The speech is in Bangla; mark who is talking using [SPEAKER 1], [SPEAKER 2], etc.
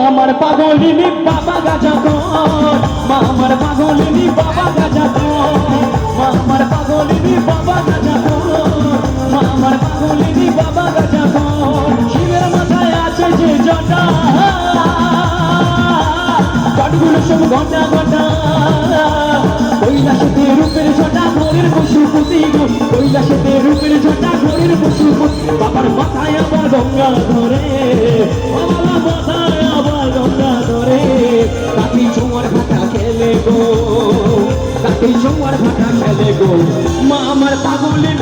[SPEAKER 1] আমার পাগলিনী বাবা গাজাখর, আমার পাগলিনী বাবা গাজাখর, আমার পাগলিনী বাবা গাজাখর, আমার পাগলিনী বাবা গাজাখর। শিবের মাথায় আছে যে জটা, জটগুলো সব ঘটা ঘটা, কৈলাসেতে রূপের জটা ঘরের পশুপতি গো, কৈলাসেতে রূপের জটা ঘরের পশুপতি। বাবার মাথায় আবার গঙ্গা ধরে, বাবার মাথায় আবার গঙ্গা ধরে। কাকি ছোঁয়ার ভাটা খেলে গো, কাকি ছোঁয়ার ভাটা খেলে গো। মা আমার পাগলিন